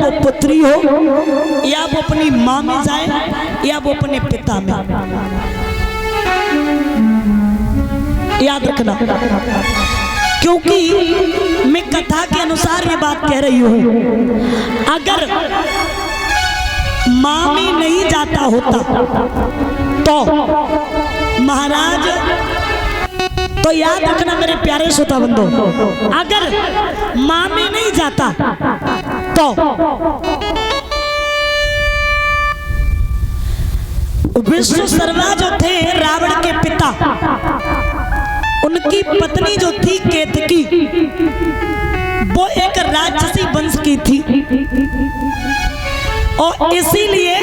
वो पुत्री हो या वो अपनी माँ में जाए या वो अपने पिता में। याद रखना, क्योंकि मैं कथा के अनुसार ये बात कह रही हूं। अगर माँ में नहीं जाता होता तो महाराज, तो याद रखना मेरे प्यारे श्रोता बंधु, अगर माँ में नहीं जाता तो विष्णु शर्मा जो थे रावण के पिता, उनकी पत्नी जो थी केतकी, वो एक राक्षसी वंश की थी और इसीलिए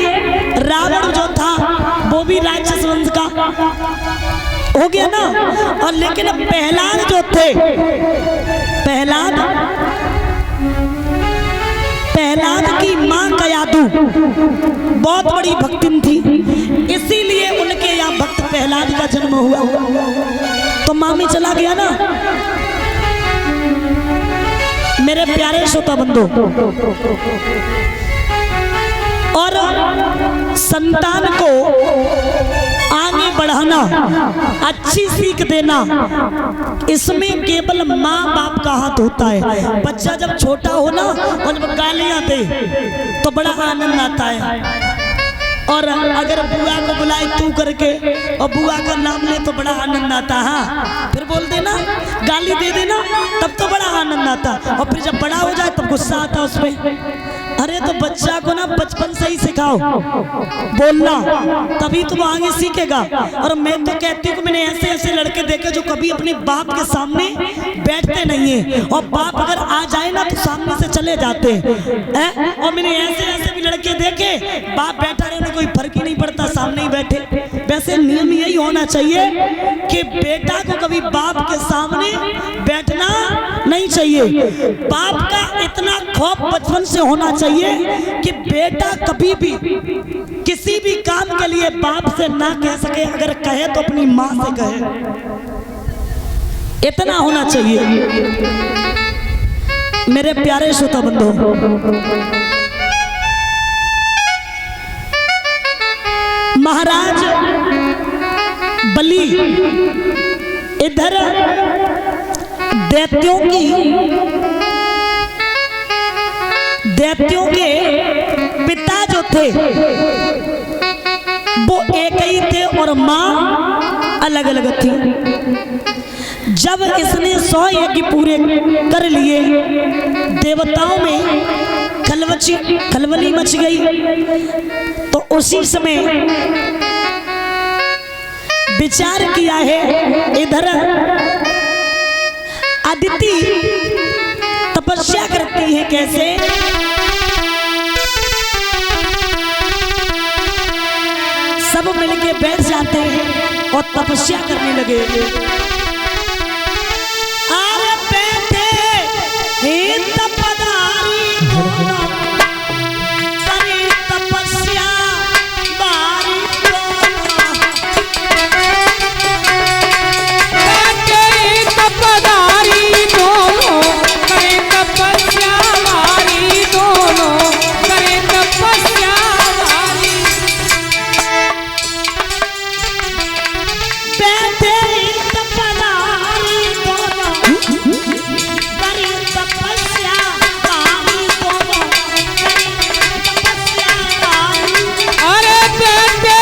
रावण जो था वो भी राक्षस वंश का हो गया ना। और लेकिन प्रहलाद जो थे, प्रहलाद की मां कयादु बहुत बड़ी भक्तिन थी, इसीलिए उनके यहाँ भक्त प्रहलाद का जन्म हुआ। तो मां में चला गया ना मेरे प्यारे श्रोता बंधु। और संतान को आगे बढ़ाना, अच्छी सीख देना, इसमें केवल माँ बाप का हाथ होता है। बच्चा जब छोटा हो ना और जब गालियां दे तो बड़ा आनंद आता है, और अगर बुआ को बुलाए तू करके और बुआ का नाम ले तो बड़ा आनंद आता है। फिर बोल देना, गाली दे देना, तब तो बड़ा आनंद आता, और फिर जब बड़ा हो जाए तब गुस्सा आता उसमें। अरे तो बच्चा को ना बचपन से ही सिखाओ बोलना, तभी तो वो आगे सीखेगा। और मैं तो कहती हूँ, मैंने ऐसे ऐसे लड़के देखे जो कभी अपने बाप के सामने बैठते नहीं है, और बाप अगर आ जाए ना तो सामने से चले जाते हैं। और मैंने ऐसे ऐसे भी लड़के देखे, बाप बैठा रहे उन्हें कोई फर्क ही नहीं पड़ता, सामने ही बैठे। वैसे नियम यही होना चाहिए कि बेटा को कभी बाप के सामने बैठना नहीं चाहिए। बाप का इतना खौफ बचपन से होना चाहिए कि बेटा कभी भी किसी भी काम के लिए बाप से ना कह सके, अगर कहे तो अपनी मां से कहे, इतना होना चाहिए मेरे प्यारे श्रोता बंधु। महाराज बलि इधर दैत्यों के पिता जो थे वो एक ही थे और मां अलग अलग थी। जब इसने 100 यज्ञ पूरे कर लिए, देवताओं में खलबली मच गई। तो उसी समय विचार किया है, इधर अदिति तपस्या करती है, कैसे? सब मिलके बैठ जाते हैं और तपस्या करने लगे। अरे बैठे हे तपदारी दोनों, करे तपस्या बारी दोनों। बैठे तपदारी दोनों, करे तपस्या बारी दोनों, करे तपस्या बारी। बैठे तपदारी दोनों, करे तपस्या बारी दोनों, करे तपस्या बारी। अरे बैठे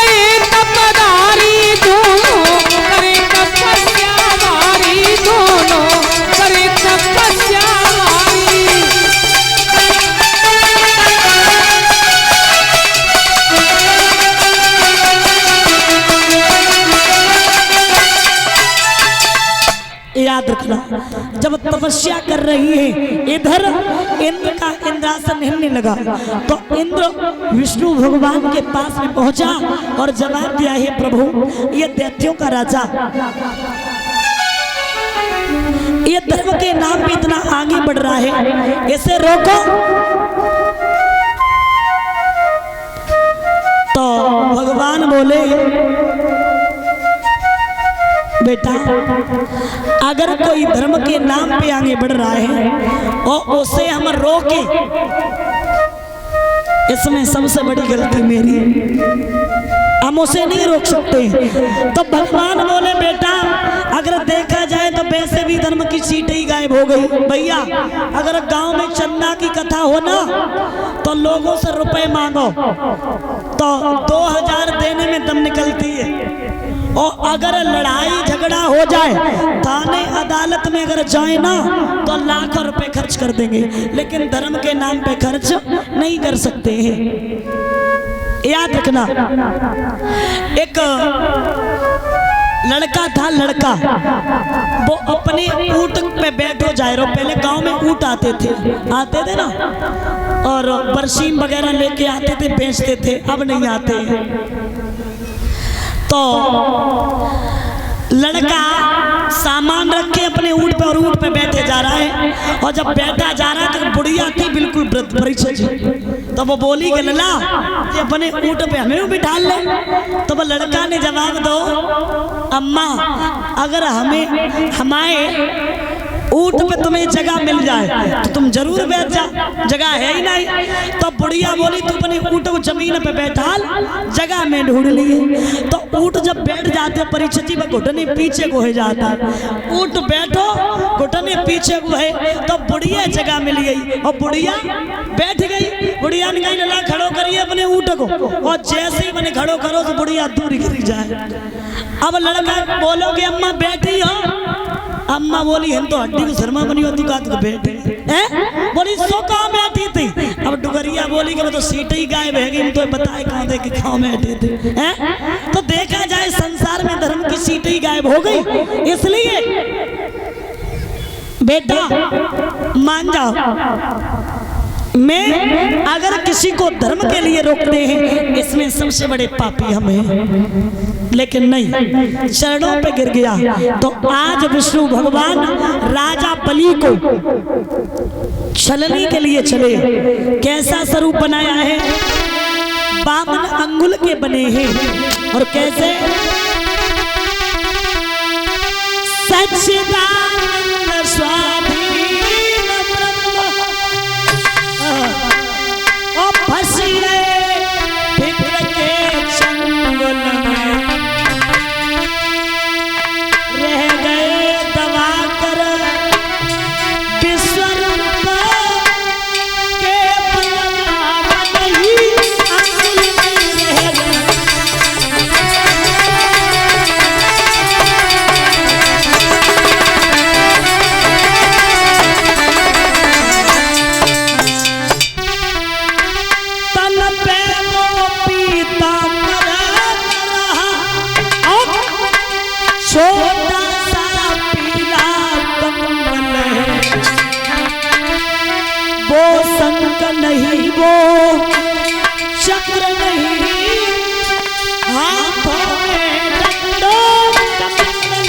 तपदारी दोनों, करे तपस्या बारी दोनों, करे तपस्या बारी। याद रखना, जब तपस्या कर रही है, इधर इंद्र का इंद्रासन हिलने लगा, तो इंद्र विष्णु भगवान के पास में पहुंचा और जवाब दिया, है प्रभु, ये दैत्यों का राजा, ये धर्म के नाम पे इतना आगे बढ़ रहा है, इसे रोको। तो भगवान बोले, बेटा अगर कोई धर्म के नाम पे आगे बढ़ रहा है और उसे हम रोके इसमें सबसे बड़ी गलती मेरी है, हम उसे नहीं रोक सकते। तो भगवान बोले बेटा अगर देखा जाए तो वैसे भी धर्म की सीटें ही गायब हो गई। भैया अगर गांव में चंदा की कथा हो ना तो लोगों से रुपए मांगो तो 2000 देने में दम निकलती है, और अगर लड़ाई झगड़ा हो जाए थाने अदालत में अगर जाए ना तो लाखों रुपए खर्च कर देंगे, लेकिन धर्म के नाम पे खर्च नहीं कर सकते हैं। याद रखना, एक लड़का था, लड़का वो अपने ऊंट पे बैठो जाए रहो। पहले गांव में ऊंट आते थे ना, और बरसीम वगैरह लेके आते थे, बेचते थे, अब नहीं आते। तो लड़का सामान रख के अपने ऊंट पे और ऊंट पे बैठे जा रहा है, और जब बैठा जा रहा है तो बुढ़िया थी बिल्कुल परिचित, तो वो बोली कि लला ये अपने ऊंट पे हमें भी बिठा ले। तो वो लड़का ने जवाब दो, अम्मा अगर हमें हमारे ऊंट पे तुम्हें जगह मिल जाए तो तुम जरूर बैठ जा, जगह है ही नहीं। तो बुढ़िया बोली तू अपने ऊंट को जमीन पे बैठा, जगह में ढूंढ लिए। तो ऊंट जब बैठ जाते परिचिति में घुटने पीछे को हो जाता, ऊंट बैठो घुटने पीछे को है, तो बुढ़िया जगह मिल गई और बुढ़िया बैठ गई। बुढ़िया ने कही लला खड़ो करिए अपने ऊंट को, और जैसे ही मैंने खड़ो करो तो बुढ़िया दूर गिर जाए। अब लड़का बोलोगे अम्मा बैठी हो, अम्मा बोली हम तो हड्डी को शर्मा बनी होती का तो बैठे हैं, बोली सो कहाँ बैठी थी। अब डुगरिया बोली कि मैं तो सीट ही गायब है, इन तो बताए कहाँ थे कि कहाँ बैठे थे हैं। तो देखा जाए संसार में धर्म की सीट ही गायब हो गई। इसलिए बेटा मान जाओ, मैं अगर किसी को धर्म के लिए रोकते हैं इसमें सबसे बड़े पापी हम हैं, लेकिन नहीं, चरणों पे गिर गया। तो आज विष्णु भगवान राजा बलि को छलने के लिए चले। कैसा स्वरूप बनाया है, 52 अंगुल के बने हैं, और कैसे सच्चिदानंद स्वाधीन ब्रह्म और फंसिए फिक्र के चंगुल में, रह गए दबा कर विश्वरूप के बलवान ही अंगुल में रह गए। छोटा सा पीला कमल है, वो शंख नहीं, वो चक्र नहीं, हाथों में डंडो कमल।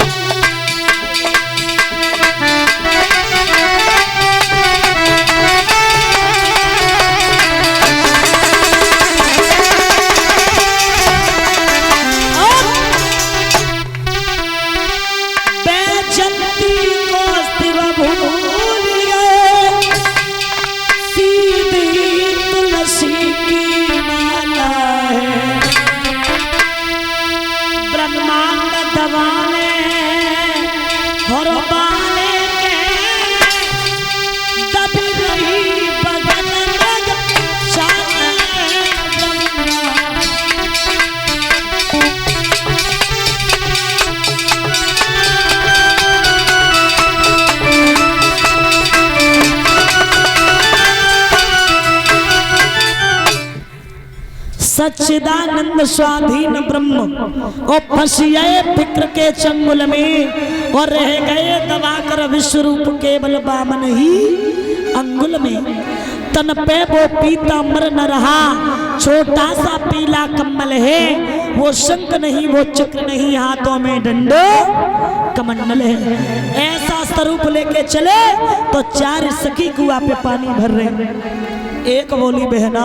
सच्चिदानंद स्वाधीन ब्रह्म और फंसिए फिक्र के चंगुल में, और रह गए दबाकर विश्वरूप केवल बामन ही अंगुल में। तन पे वो पीताम्बर न रहा, छोटा सा पीला कमल है, वो शंख नहीं, वो चक्र नहीं, हाथों में डंडो कमंडल है। ऐसा स्वरूप लेके चले तो 4 सखी कुआं पे पानी भर रहे। एक बोली बहना